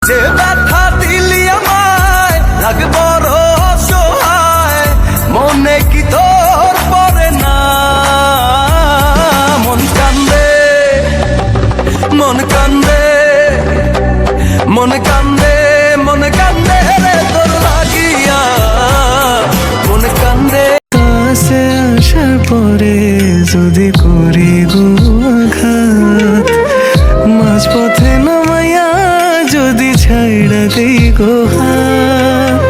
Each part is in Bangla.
যে ব্যথা দিলি আমায় লাগে বড় অসহায়, মনে কি তোর পড়ে না? মন কান্দে মন কান্দে মন কান্দে মন কান্দে রে তোর লাগিয়া, মন কান্দে। কাছে আসার পরে যদি করি গো আঘাত, মাঝপথে নামাইয়া যদি ছাইড়া দেই গো হাত,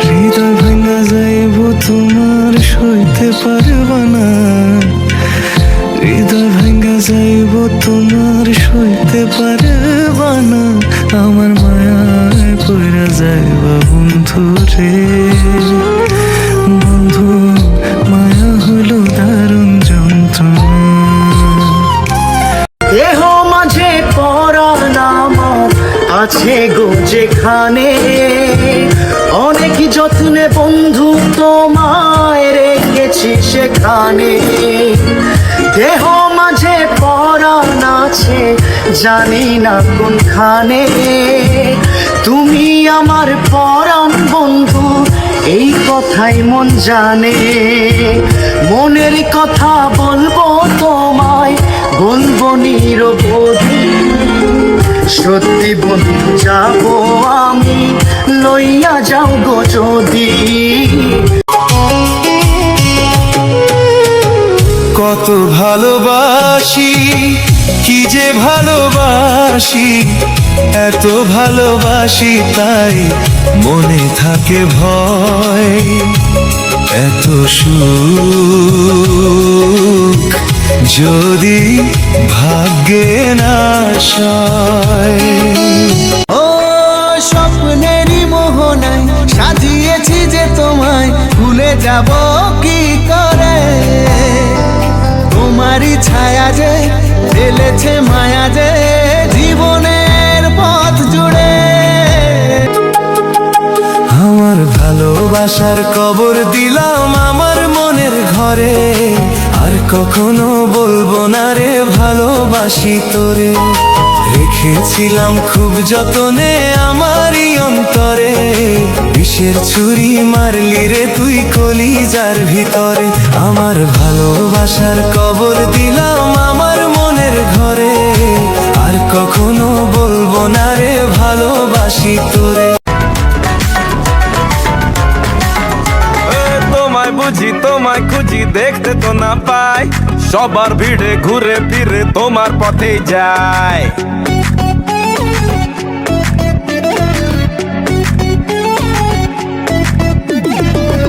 হৃদয় ভাঙা যাইব তোমার সইতে পারবা না, হৃদয় ভাঙা যাইব তোমার সইতে পারবা না, আমার মায়ায় পইরা যাইবা বন্ধু রে। বন্ধু মায়া হলো দারুণ যন্ত্রণা। দেহ মাঝে পরাণ আমার আছে গো যেখানে, অনেক যত্নে বন্ধু তোমায় রেখেছি সেখানে। দেহ মাঝে পরাণ আছে জানি না কোনখানে, তুমি আমার পরাণ বন্ধু এই কথাই মন জানে। মনের কথা বলবো তোমায়, বলবো নিরবধি, সত্যি বন্ধু যাবো আমি, লইয়া যাও গো যদি। কত ভালোবাসি, কি যে ভালোবাসি, এত ভালোবাসি তাই মনে থাকে ভয়, এত সুখ যদি ভাগ্যে না সয়। ও স্বপ্নেরই মোহনায় সাজিয়েছি যে তোমায়, ভুলে যাব কি করে? তোমারই ছায়া যে ফেলেছে মায়া যে জীবনের পথ জুড়ে। আমার ভালোবাসার কবর দিলাম আমার মনের ঘরে, আর কখনো বলবো না রে ভালোবাসি তোরে। রেখেছিলাম খুব যতনে আমারই অন্তরে, বিষের ছুরি মারলি রে তুই কলিজার ভিতরে। আমার ভালোবাসার কবর দিলাম আমার মনের ঘরে, আর কখনো বলবো না রে ভালোবাসি তোরে। তোমায় বুঝি তোমায় খুঁজি দেখতে তো না পাই, সবার ভিড়ে ঘুরে ফিরে তোমার পথে যায়।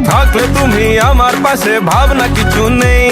থাকলে তুমি আমার পাশে ভাবনা কিছু নেই,